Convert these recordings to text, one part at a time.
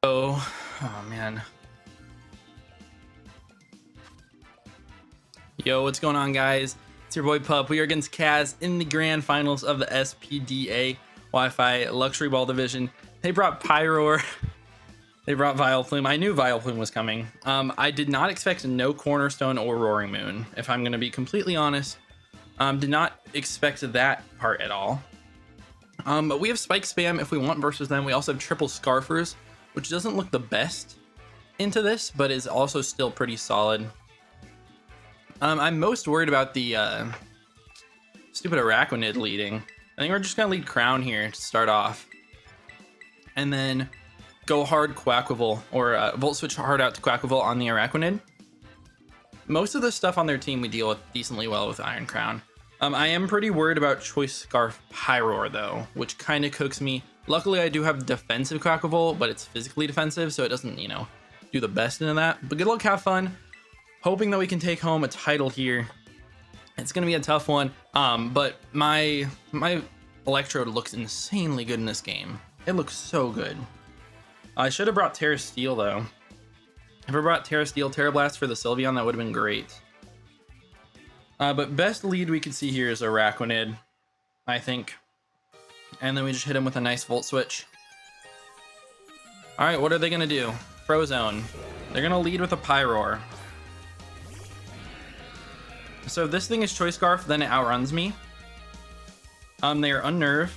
Oh man. Yo, what's going on, guys? It's your boy Pup. We are against Kaz in the grand finals of the SPDA Wi-Fi Luxury Ball Division. They brought Pyroar. They brought Vileplume. I knew Vileplume was coming. I did not expect no Cornerstone or Roaring Moon, if I'm going to be completely honest. Did not expect that part at all. But we have Spike Spam if we want versus them. We also have Triple Scarfers, which doesn't look the best into this, but is also still pretty solid. I'm most worried about the stupid Araquanid leading. I think we're just going to lead Crown here to start off. And then go hard Quaquaval, or Volt Switch hard out to Quaquaval on the Araquanid. Most of the stuff on their team we deal with decently well with Iron Crown. I am pretty worried about Choice Scarf Pyroar though, which kind of cooks me. Luckily I do have defensive Quaquaval, but it's physically defensive, so it doesn't, you know, do the best into that. But good luck, have fun. Hoping that we can take home a title here. It's gonna be a tough one. But my Electrode looks insanely good in this game. It looks so good. I should have brought Terra Steel though. If I brought Terra Steel, Terra Blast for the Sylveon, that would have been great. But best lead we could see here is Araquanid, I think. And then we just hit him with a nice Volt Switch. All right, what are they gonna do? Frozone. They're gonna lead with a Pyroar. So if this thing is Choice Scarf, then it outruns me. They are Unnerve.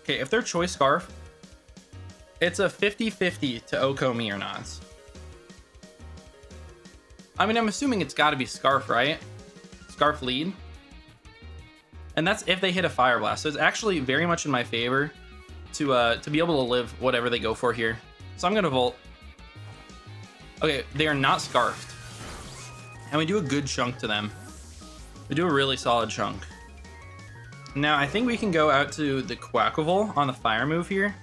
Okay, if they're Choice Scarf, it's a 50-50 to OHKO me or not. I mean, I'm assuming it's got to be Scarf, right? Scarf lead. And that's if they hit a Fire Blast. So it's actually very much in my favor to be able to live whatever they go for here. So I'm going to Volt. Okay, they are not Scarfed. And we do a good chunk to them. We do a really solid chunk. Now, I think we can go out to the Quaquaval on the Fire move here.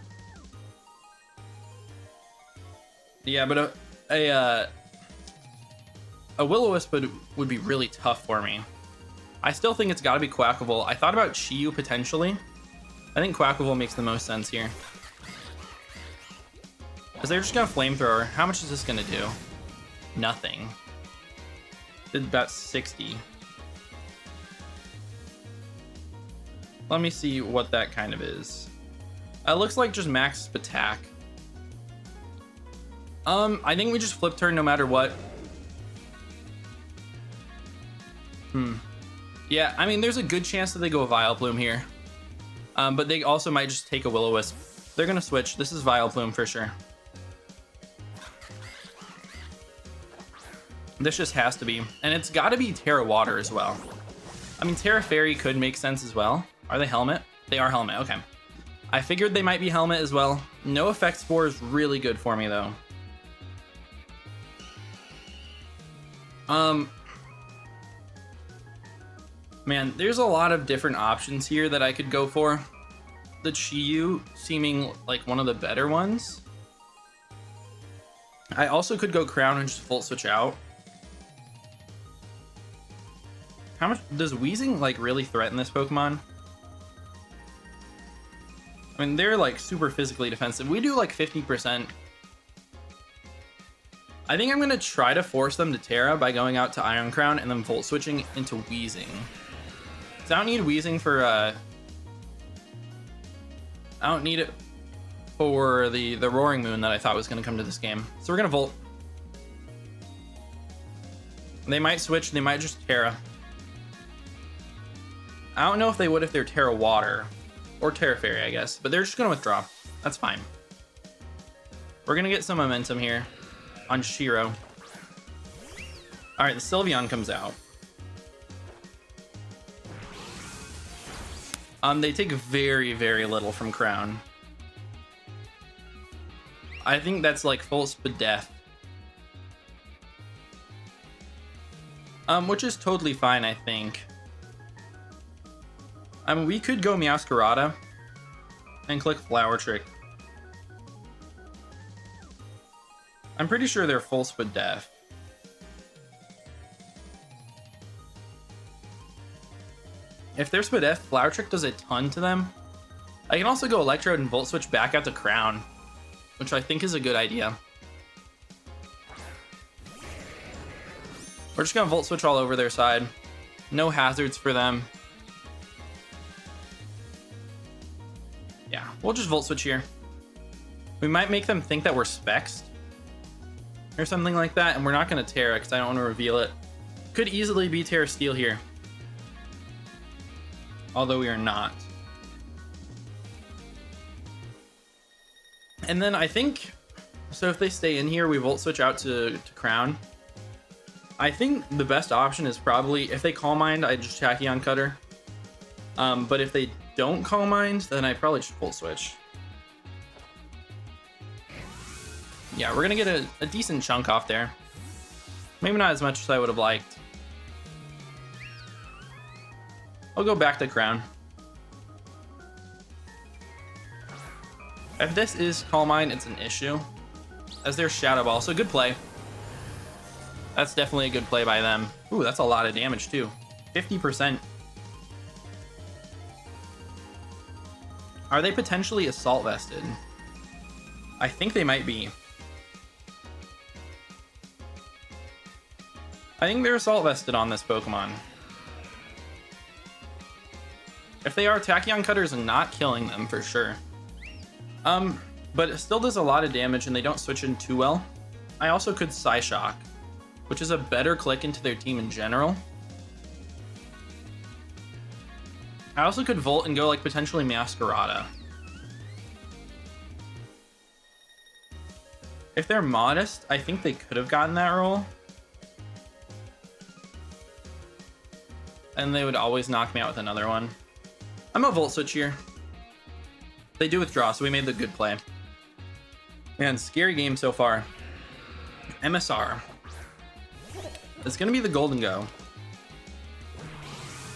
Yeah, but a Will-O-Wisp would be really tough for me. I still think it's got to be Quaquaval. I thought about Chi-Yu potentially. I think Quaquaval makes the most sense here. Because they're just going to Flamethrower. How much is this going to do? Nothing. Did about 60. Let me see what that kind of is. It looks like just max attack. I think we just flip turn no matter what. Yeah, I mean, there's a good chance that they go Vileplume here. But they also might just take a Will-O-Wisp. They're gonna switch. This is Vileplume for sure. This just has to be. And it's gotta be Terra Water as well. I mean, Terra Fairy could make sense as well. Are they Helmet? They are Helmet, okay. I figured they might be Helmet as well. No Effect Spore is really good for me though. Man, there's a lot of different options here that I could go for. The Chi-Yu seeming like one of the better ones. I also could go Crown and just Volt Switch out. How much does Weezing like really threaten this Pokemon? I mean, they're like super physically defensive. We do like 50%. I think I'm going to try to force them to Terra by going out to Iron Crown and then Volt Switching into Weezing. I don't need Weezing for I don't need it for the Roaring Moon that I thought was going to come to this game. So we're going to Volt. They might switch, they might just Terra. I don't know if they would if they're Terra Water or Terra Fairy, I guess, but they're just going to withdraw. That's fine. We're going to get some momentum here on Shiro. All right, the Sylveon comes out. They take very, very little from Crown. I think that's like full speed death. Which is totally fine, I think. I mean, we could go Meowscarada and click Flower Trick. I'm pretty sure they're full speed death. If they're Spadef, Flower Trick does a ton to them. I can also go Electrode and Volt Switch back out to Crown. which I think is a good idea. We're just gonna Volt Switch all over their side. No hazards for them. Yeah, we'll just Volt Switch here. We might make them think that we're Spexed or something like that, and we're not gonna Terra because I don't want to reveal it. Could easily be Terra Steel here, although we are not. And then I think, so if they stay in here, we Volt Switch out to Crown. I think the best option is probably, if they Calm Mind, I just Tachyon Cutter. But if they don't Calm Mind, then I probably just Volt Switch. Yeah, we're gonna get a decent chunk off there. Maybe not as much as I would have liked. I'll go back to Crown. If this is Calm Mind, it's an issue, as there's Shadow Ball, so good play. That's definitely a good play by them. Ooh, that's a lot of damage too. 50%. Are they potentially Assault Vested? I think they might be. I think they're Assault Vested on this Pokemon. If they are, Tachyon Cutter's not killing them for sure. But it still does a lot of damage and they don't switch in too well. I also could Psyshock, which is a better click into their team in general. I also could Volt and go like potentially Masquerada. If they're modest, I think they could have gotten that roll. And they would always knock me out with another one. I'm a Volt Switch here. They do withdraw, so we made the good play. Man, scary game so far. MSR. It's gonna be the Golden Go.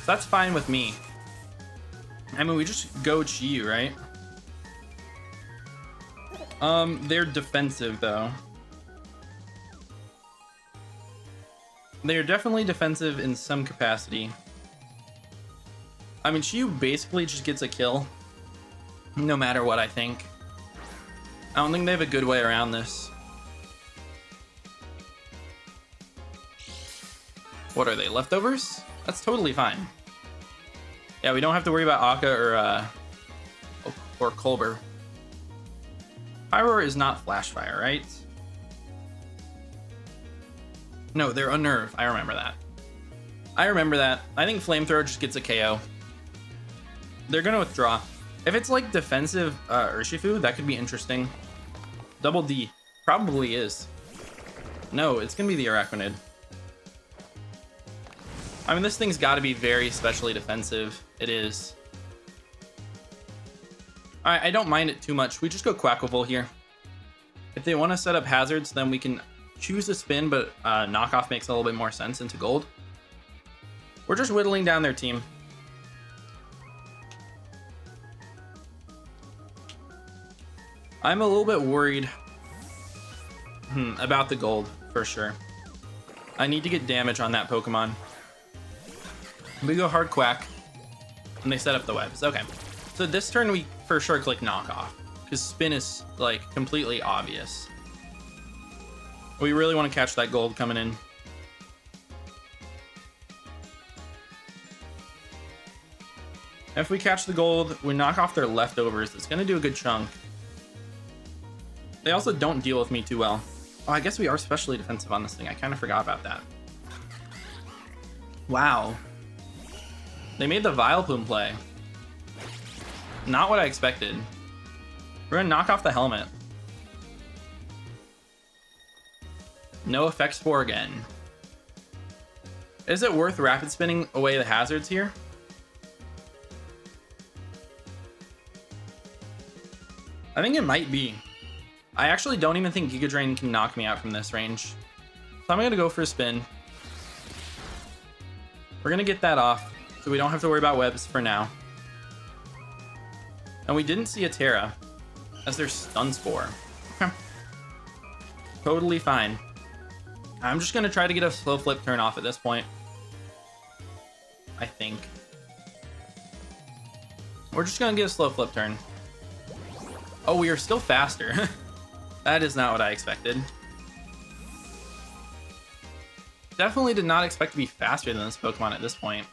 So that's fine with me. I mean, we just go Chi, right? They're defensive though. They're definitely defensive in some capacity. I mean, Chi basically just gets a kill, no matter what, I think. I don't think they have a good way around this. What are they, leftovers? That's totally fine. Yeah, we don't have to worry about Akka or Colbur. Pyroar is not Flash Fire, right? No, they're Unnerve. I remember that. I think Flamethrower just gets a KO. They're gonna withdraw. If it's like defensive Urshifu, that could be interesting. Double D. Probably is. No, it's gonna be the Araquanid. I mean, this thing's gotta be very specially defensive. It is. Alright, I don't mind it too much. We just go Quackable here. If they want to set up hazards, then we can choose a spin, but knockoff makes a little bit more sense into gold. We're just whittling down their team. I'm a little bit worried about the gold, for sure. I need to get damage on that Pokemon. We go hard Quack, and they set up the webs. Okay, so this turn we for sure click knockoff, because spin is like completely obvious. We really want to catch that gold coming in. If we catch the gold, we knock off their leftovers. It's going to do a good chunk. They also don't deal with me too well. Oh, I guess we are specially defensive on this thing. I kind of forgot about that. Wow. They made the Vileplume play. Not what I expected. We're going to knock off the helmet. No Effect Spore again. Is it worth rapid spinning away the hazards here? I think it might be. I actually don't even think Giga Drain can knock me out from this range. So I'm going to go for a spin. We're going to get that off, so we don't have to worry about webs for now. And we didn't see a Terra, as there's Stun Spore. Okay. Totally fine. I'm just going to try to get a slow flip turn off at this point. I think. We're just going to get a slow flip turn. Oh, we are still faster. That is not what I expected. Definitely did not expect to be faster than this Pokemon at this point.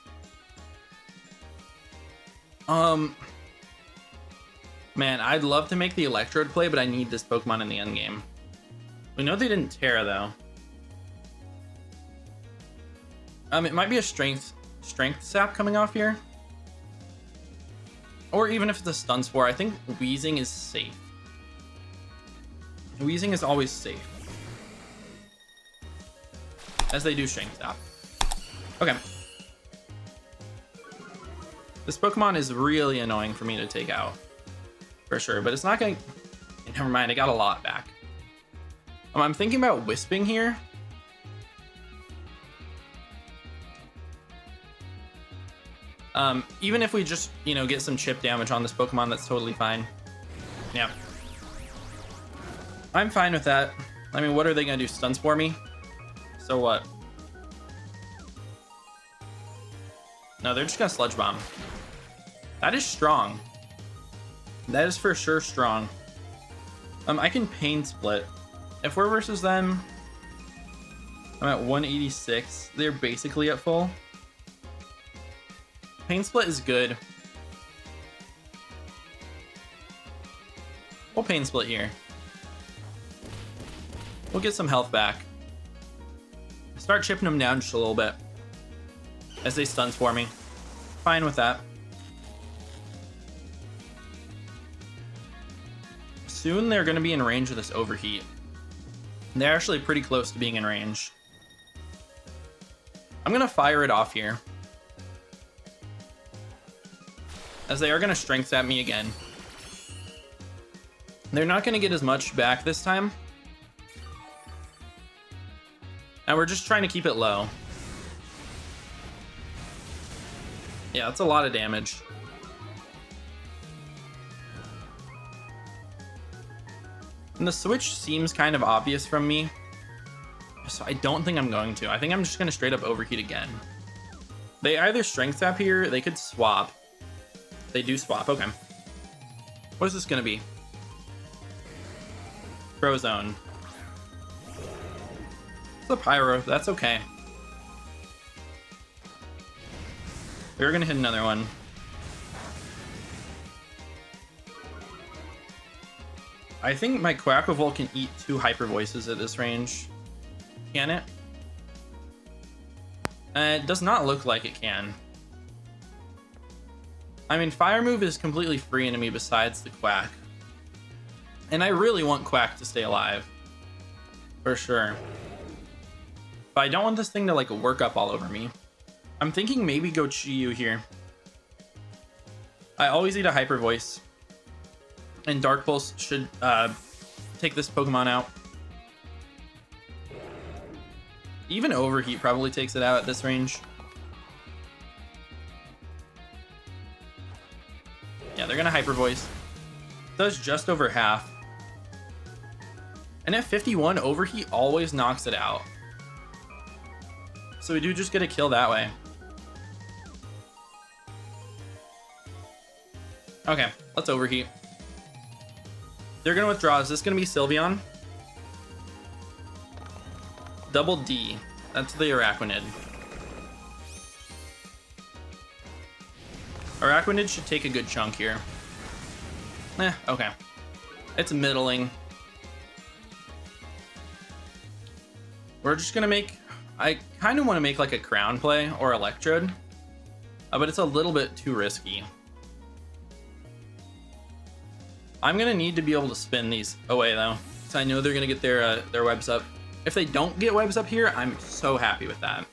Man, I'd love to make the Electrode play, but I need this Pokemon in the end game. We know they didn't Terra though. It might be a strength sap coming off here. Or even if it's a Stun Spore, I think Wheezing is safe. Wheezing is always safe. As they do strength sap. Okay. This Pokemon is really annoying for me to take out. For sure, but it's not going to... Never mind, I got a lot back. I'm thinking about Wisping here. Even if we just, you know, get some chip damage on this Pokemon, that's totally fine. Yeah. I'm fine with that. I mean, what are they going to do? Stun Spore me? So what? No, they're just going to Sludge Bomb. That is strong. That is for sure strong. I can Pain Split. If we're versus them, I'm at 186. They're basically at full. Pain Split is good. We'll Pain Split here. We'll get some health back. Start chipping them down just a little bit as they Stun Spore me. Fine with that. Soon they're going to be in range of this Overheat. They're actually pretty close to being in range. I'm going to fire it off here, as they are going to Strength Sap me again. They're not going to get as much back this time. And we're just trying to keep it low. Yeah, that's a lot of damage. And the switch seems kind of obvious from me, so I don't think I'm going to. I think I'm just going to straight up Overheat again. They either Strength Sap here, they could swap. They do swap, okay. What is this going to be? Frozone. It's a Pyro, that's okay. We're going to hit another one. I think my Quaquaval can eat 2 Hyper Voices at this range. Can it? It does not look like it can. I mean, Fire Move is completely free enemy besides the Quack. And I really want Quack to stay alive. For sure. But I don't want this thing to, like, work up all over me. I'm thinking maybe go Chi-Yu here. I always eat a Hyper Voice. And Dark Pulse should take this Pokemon out. Even Overheat probably takes it out at this range. Yeah, they're gonna Hyper Voice. Does just over half. And at 51, Overheat always knocks it out. So we do just get a kill that way. Okay, let's Overheat. They're gonna withdraw. Is this gonna be Sylveon? Double D. That's the Araquanid. Araquanid should take a good chunk here. Okay. It's middling. We're just gonna make... I kind of want to make like a Crown play or Electrode. But it's a little bit too risky. I'm gonna need to be able to spin these away though, so I know they're gonna get their webs up. If they don't get webs up here, I'm so happy with that.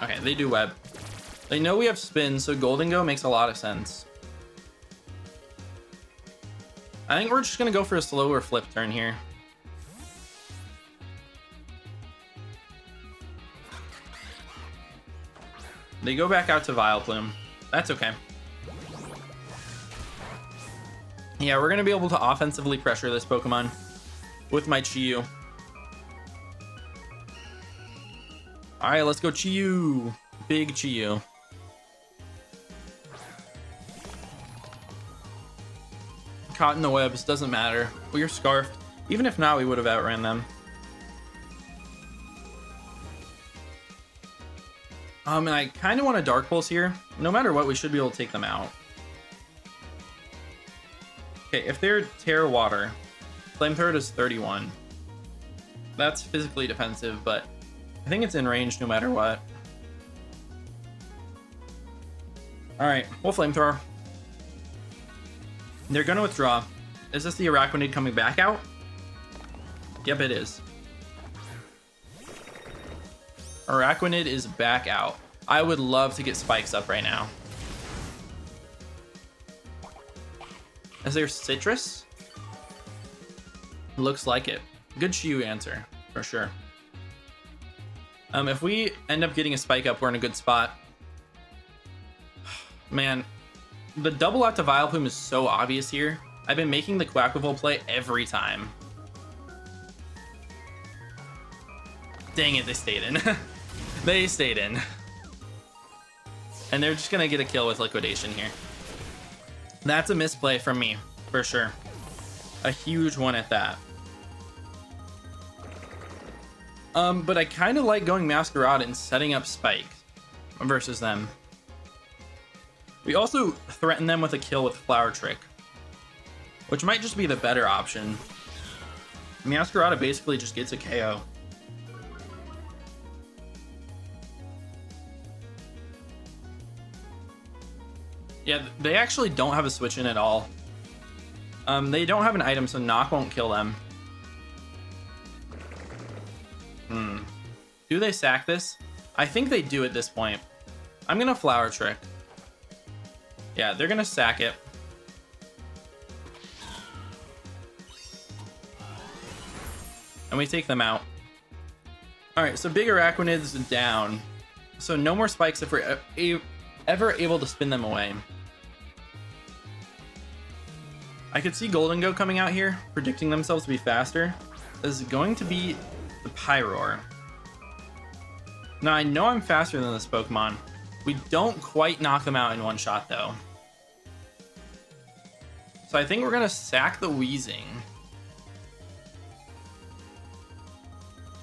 Okay, they do web. They know we have spin, so Golden Go makes a lot of sense. I think we're just gonna go for a slower flip turn here. They go back out to Vileplume. That's okay. Yeah, we're gonna be able to offensively pressure this Pokemon with my Chi-Yu. All right, let's go Chi-Yu. Big Chi-Yu. caught in the webs, doesn't matter. We are scarfed. Even if not, we would have outran them. And I kind of want a Dark Pulse here. No matter what, we should be able to take them out. Okay, if they're Terra Water, Flamethrower does 31. That's physically defensive, but I think it's in range no matter what. Alright, we'll Flamethrower. They're going to withdraw. Is this the Araquanid coming back out? Yep, it is. Araquanid is back out. I would love to get spikes up right now. Is there Citrus? Looks like it. Good Shiyu answer, for sure. If we end up getting a spike up, we're in a good spot. Man, the double out to Vileplume is so obvious here. I've been making the Quaquaval play every time. Dang it, they stayed in. They stayed in. And they're just gonna get a kill with Liquidation here. That's a misplay from me, for sure. A huge one at that. But I kind of like going Masquerade and setting up Spike versus them. We also threaten them with a kill with Flower Trick, which might just be the better option. Masquerade basically just gets a KO. Yeah, they actually don't have a switch in at all. They don't have an item, so Knock won't kill them. Do they sack this? I think they do at this point. I'm gonna Flower Trick. Yeah, they're gonna sack it. And we take them out. Alright, so big Araquanid's down. So no more spikes if we're ever able to spin them away. I could see Golden Go coming out here, predicting themselves to be faster. This is going to be the Pyroar. Now, I know I'm faster than this Pokemon. We don't quite knock them out in one shot, though. So I think we're going to sack the Weezing.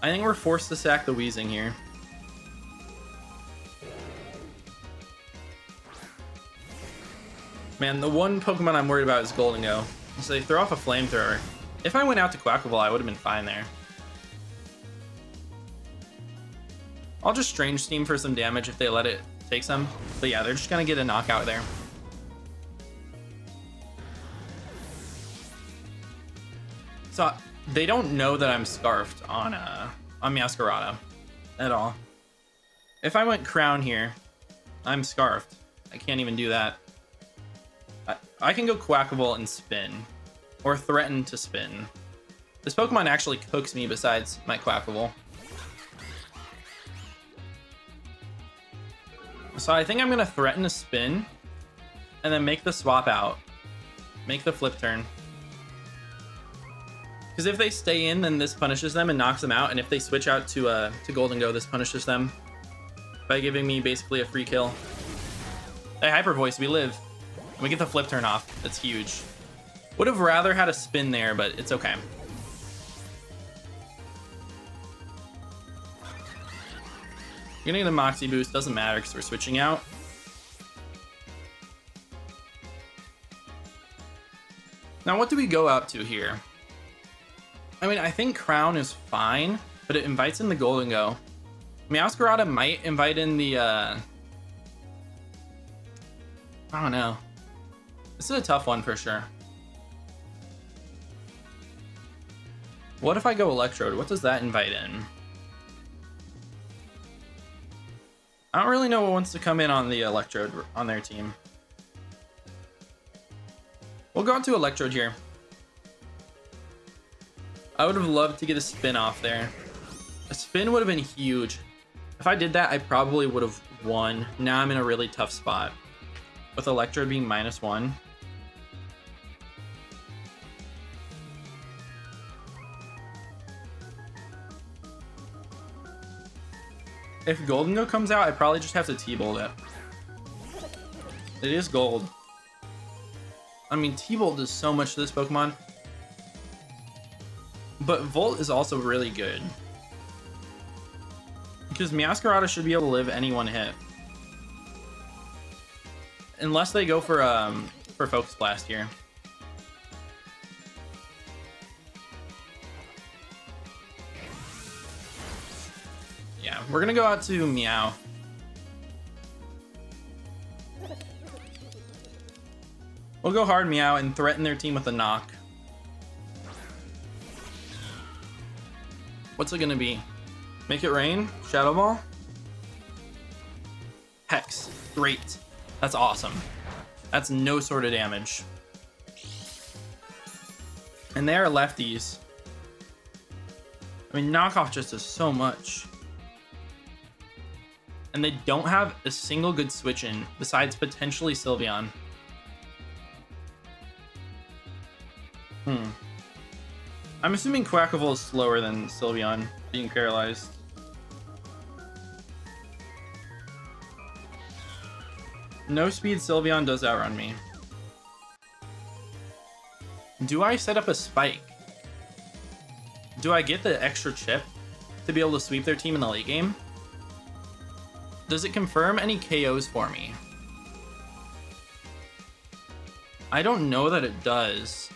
I think we're forced to sack the Weezing here. Man, the one Pokemon I'm worried about is Golden Go. So they throw off a Flamethrower. If I went out to Quaquaval, I would have been fine there. I'll just Strange Steam for some damage if they let it take some. But yeah, they're just gonna get a knockout there. So they don't know that I'm Scarfed on Masquerade at all. If I went Crown here, I'm Scarfed. I can't even do that. I can go Quaquaval and spin, or threaten to spin. This Pokemon actually cooks me besides my Quaquaval. So I think I'm gonna threaten to spin, and then make the swap out. Make the flip turn. Because if they stay in, then this punishes them and knocks them out, and if they switch out to Golden Go, this punishes them by giving me basically a free kill. Hey, Hyper Voice, we live. We get the flip turn off. That's huge. Would have rather had a spin there, but it's okay. Getting the Moxie boost doesn't matter because we're switching out. Now, what do we go out to here? I mean, I think Crown is fine, but it invites in the Golden Go. Masquerade might invite in the, I don't know. This is a tough one for sure. What if I go Electrode? What does that invite in? I don't really know what wants to come in on the Electrode on their team. We'll go on to Electrode here. I would have loved to get a spin off there. A spin would have been huge. If I did that, I probably would have won. Now I'm in a really tough spot. With Electrode being -1. If Golden Go comes out, I probably just have to T-Bolt it. It is gold. I mean, T-Bolt does so much to this Pokemon. But Volt is also really good. Because Meowscarada should be able to live any one hit. Unless they go for Focus Blast here. Yeah, we're gonna go out to Meow. We'll go hard Meow and threaten their team with a knock. What's it gonna be? Make it rain? Shadow Ball? Hex. Great. That's awesome. That's no sort of damage. And they are lefties. I mean, knockoff just does so much. And they don't have a single good switch in besides potentially Sylveon. I'm assuming Quackable is slower than Sylveon, being paralyzed. No speed Sylveon does outrun me. Do I set up a spike? Do I get the extra chip to be able to sweep their team in the late game? Does it confirm any KOs for me? I don't know that it does.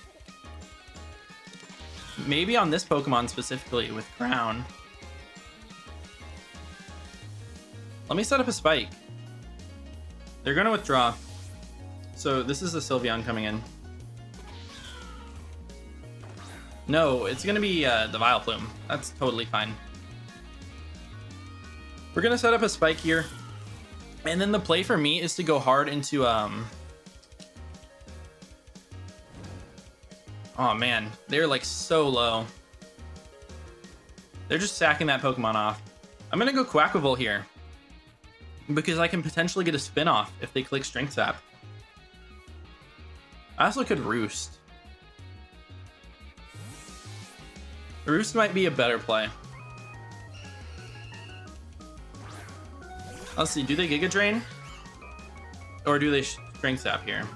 Maybe on this Pokemon specifically with Crown. Let me set up a spike. They're gonna withdraw. So this is the Sylveon coming in. No, it's gonna be the Vileplume. That's totally fine. We're gonna set up a spike here. And then the play for me is to go hard into oh man, they're like so low. They're just sacking that Pokemon off. I'm gonna go Quackable here. Because I can potentially get a spin off if they click Strength Sap. I also could Roost. Roost might be a better play. Let's see, do they Giga Drain? Or do they Strength Sap here?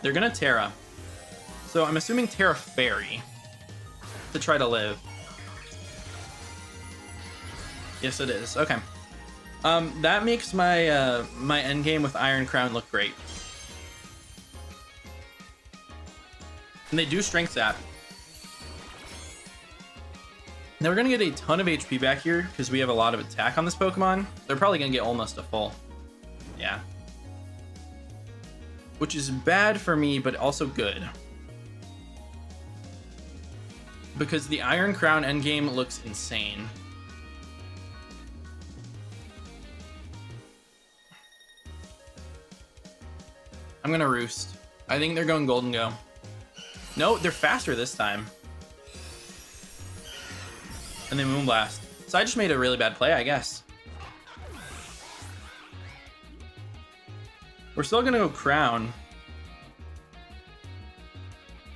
They're gonna Terra. So I'm assuming Terra Fairy to try to live. Yes, it is. Okay. That makes my my endgame with Iron Crown look great. And they do Strength Sap. Now we're gonna get a ton of HP back here because we have a lot of attack on this Pokemon. They're probably gonna get almost a full. Yeah. Which is bad for me, but also good. Because the Iron Crown endgame looks insane. I'm gonna Roost. I think they're going Golden Go. No, they're faster this time. And then Moonblast. So I just made a really bad play, I guess. We're still gonna go Crown.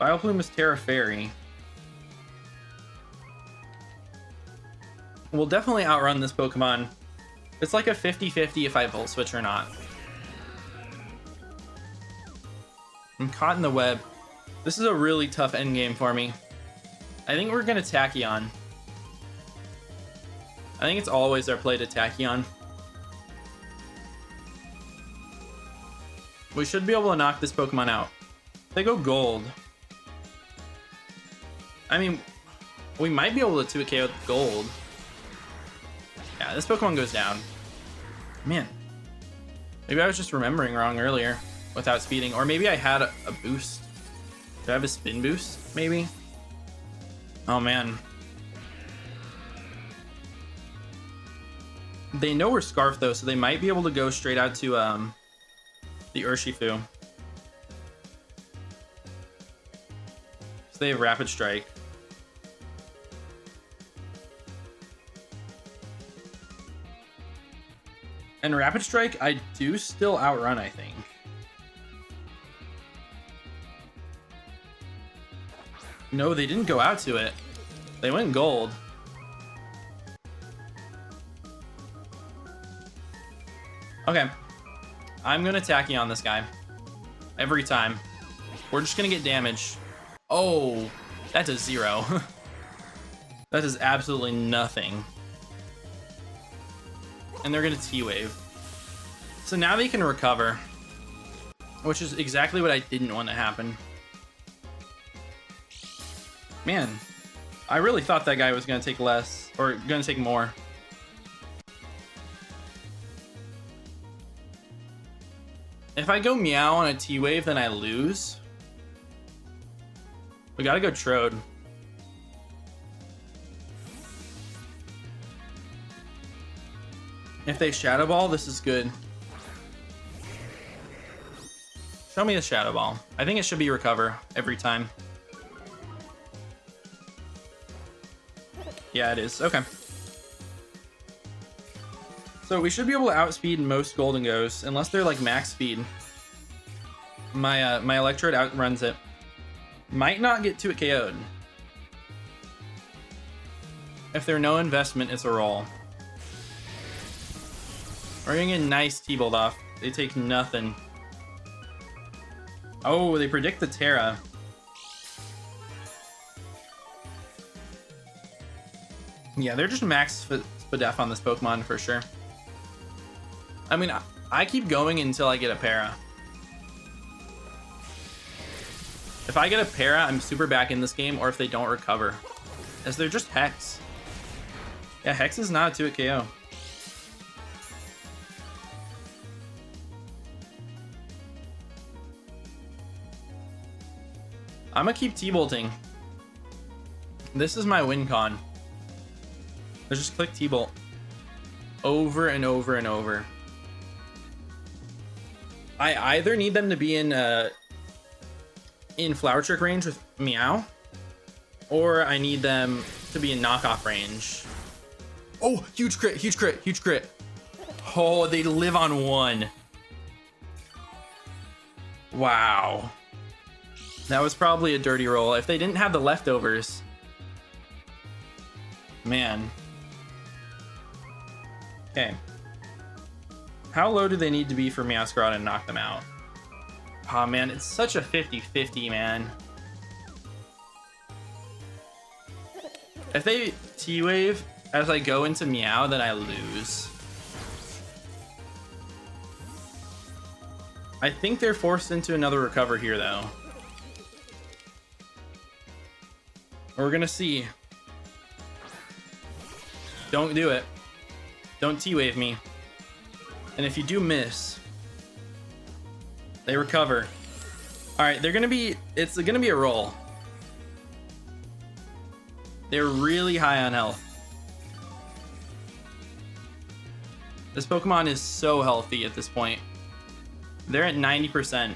Vileplume is Terra Fairy. We'll definitely outrun this Pokemon. It's like a 50-50 if I Volt Switch or not. I'm caught in the web. This is a really tough endgame for me. I think we're gonna Tachyon. I think it's always our play to Tachyon. We should be able to knock this Pokemon out. They go Gold. I mean, we might be able to 2KO with Gold. Yeah, this Pokemon goes down. Man. Maybe I was just remembering wrong earlier without speeding. Or maybe I had a boost. Do I have a spin boost, maybe? Oh, man. They know we're Scarf, though, so they might be able to go straight out to the Urshifu. So they have Rapid Strike. And Rapid Strike, I do still outrun, I think. No, they didn't go out to it. They went Gold. Okay. I'm gonna tacky on this guy. Every time. We're just gonna get damage. Oh, that does 0. That is absolutely nothing. And they're gonna T-Wave. So now they can recover, which is exactly what I didn't want to happen. Man, I really thought that guy was gonna take less, or gonna take more. If I go Meow on a T-Wave, then I lose. We gotta go Trode. If they Shadow Ball, this is good. Show me the Shadow Ball. I think it should be Recover every time. Yeah, it is. Okay. So we should be able to outspeed most Golden Ghosts, unless they're like max speed. My Electrode outruns it. Might not get to it KO'd. If they're no investment, it's a roll. We're getting a nice T-Bolt off. They take nothing. Oh, they predict the Terra. Yeah, they're just max SPDF on this Pokemon for sure. I mean, I keep going until I get a Para. If I get a Para, I'm super back in this game, or if they don't recover. As they're just Hex. Yeah, Hex is not a 2-hit KO. I'm gonna keep T-Bolting. This is my win con. Let's just click T-Bolt. Over and over and over. I either need them to be in Flower Trick range with Meow, or I need them to be in knockoff range. Oh, huge crit, huge crit, huge crit. Oh, they live on 1. Wow. That was probably a dirty roll. If they didn't have the leftovers. Man. Okay. How low do they need to be for Meowscarada to knock them out? Oh man, it's such a 50-50, man. If they T-Wave as I go into Meow, then I lose. I think they're forced into another recover here, though. We're gonna see. Don't do it. Don't T-Wave me. And if you do miss, they recover. All right, they're gonna be, it's gonna be a roll. They're really high on health. This Pokemon is so healthy at this point. They're at 90%.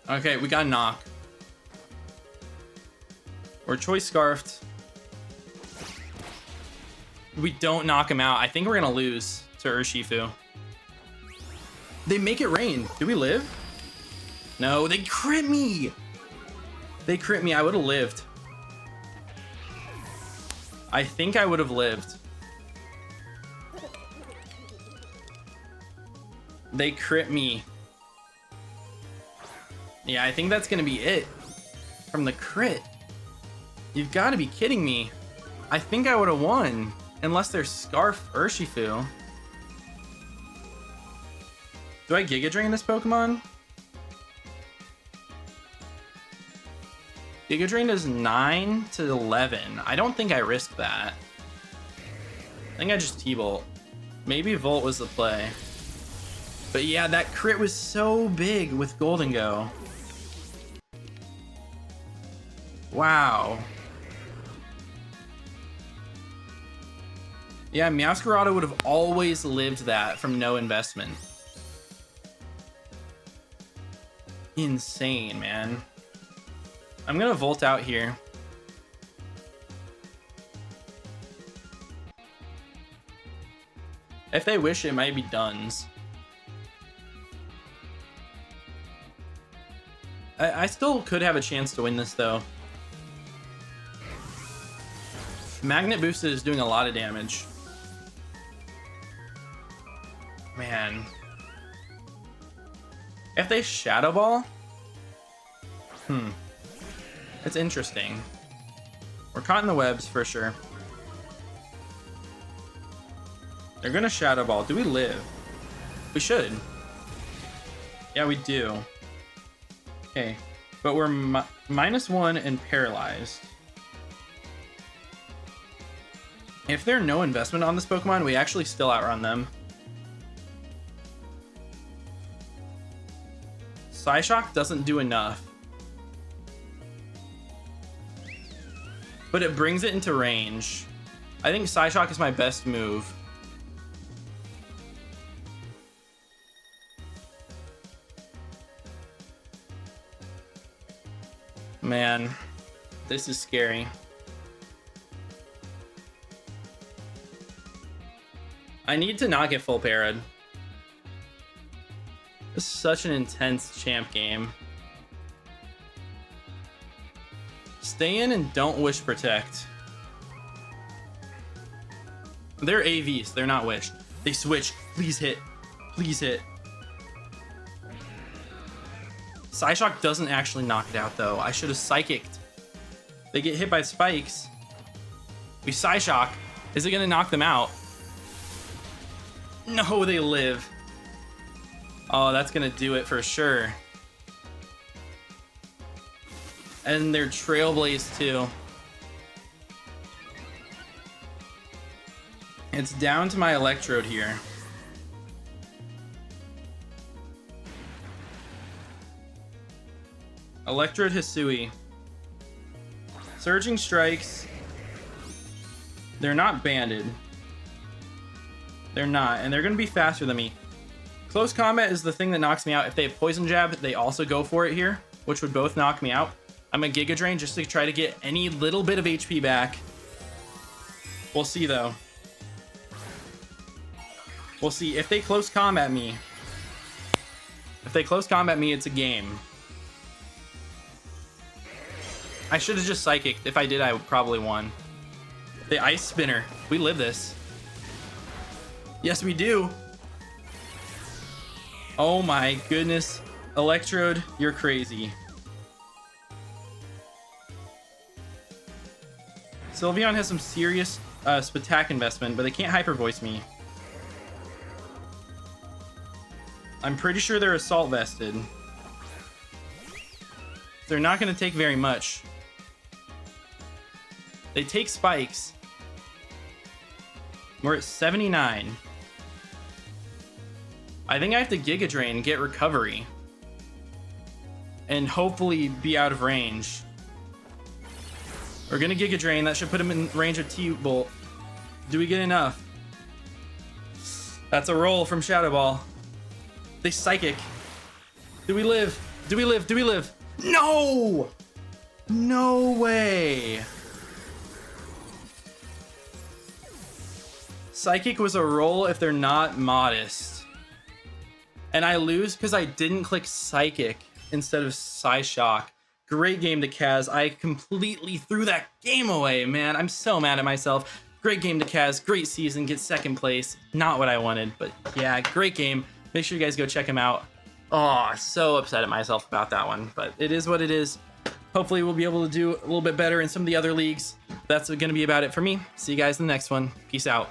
Okay, we got Knock. We're Choice Scarfed. We don't knock him out. I think we're gonna lose to Urshifu. They make it rain. Do we live? No, they crit me. They crit me. I would have lived. I think I would have lived. They crit me. Yeah, I think that's gonna be it from the crit. You've got to be kidding me. I think I would have won. Unless they're Scarf Urshifu. Do I Giga Drain this Pokemon? Giga Drain does 9 to 11. I don't think I risked that. I think I just T-Bolt. Maybe Volt was the play. But yeah, that crit was so big with Golden Go. Wow. Yeah, Meowscarada would have always lived that from no investment. Insane, man. I'm gonna Volt out here. If they wish, it might be Duns. I still could have a chance to win this, though. Magnet boosted is doing a lot of damage. Man. If they Shadow Ball? It's interesting. We're caught in the webs for sure. They're gonna Shadow Ball. Do we live? We should. Yeah, we do. Okay. But we're -1 and paralyzed. If there's no investment on this Pokemon, we actually still outrun them. Psyshock doesn't do enough. But it brings it into range. I think Psyshock is my best move. Man, this is scary. I need to not get full parried. This is such an intense champ game. Stay in and don't Wish Protect. They're AVs, they're not Wish. They switch. Please hit. Please hit. Psyshock doesn't actually knock it out though. I should have Psychicked. They get hit by spikes. We Psyshock. Is it gonna knock them out? No, they live. Oh, that's gonna do it for sure. And they're Trailblaze too. It's down to my Electrode here. Electrode Hisui. Surging Strikes. They're not banded. They're not, and they're gonna be faster than me. Close combat is the thing that knocks me out. If they have Poison Jab, they also go for it here, which would both knock me out. I'm a Giga Drain just to try to get any little bit of HP back. We'll see though. We'll see. If they close combat me, it's a game. I should have just Psychicked. If I did, I would probably won. The Ice Spinner. We live this. Yes, we do. Oh my goodness. Electrode, you're crazy. Sylveon has some serious Spatak investment, but they can't Hyper Voice me. I'm pretty sure they're Assault Vested. They're not going to take very much. They take Spikes. We're at 79. I think I have to Giga Drain and get Recovery. And hopefully be out of range. We're gonna Giga Drain. That should put him in range of T-Bolt. Do we get enough? That's a roll from Shadow Ball. They Psychic. Do we live? Do we live? Do we live? No! No way. Psychic was a roll if they're not modest. And I lose because I didn't click Psychic instead of Psyshock. Great game to Kaz. I completely threw that game away, man. I'm so mad at myself. Great game to Kaz. Great season. Get second place. Not what I wanted, but yeah, great game. Make sure you guys go check him out. Oh, so upset at myself about that one, but it is what it is. Hopefully we'll be able to do a little bit better in some of the other leagues. That's going to be about it for me. See you guys in the next one. Peace out.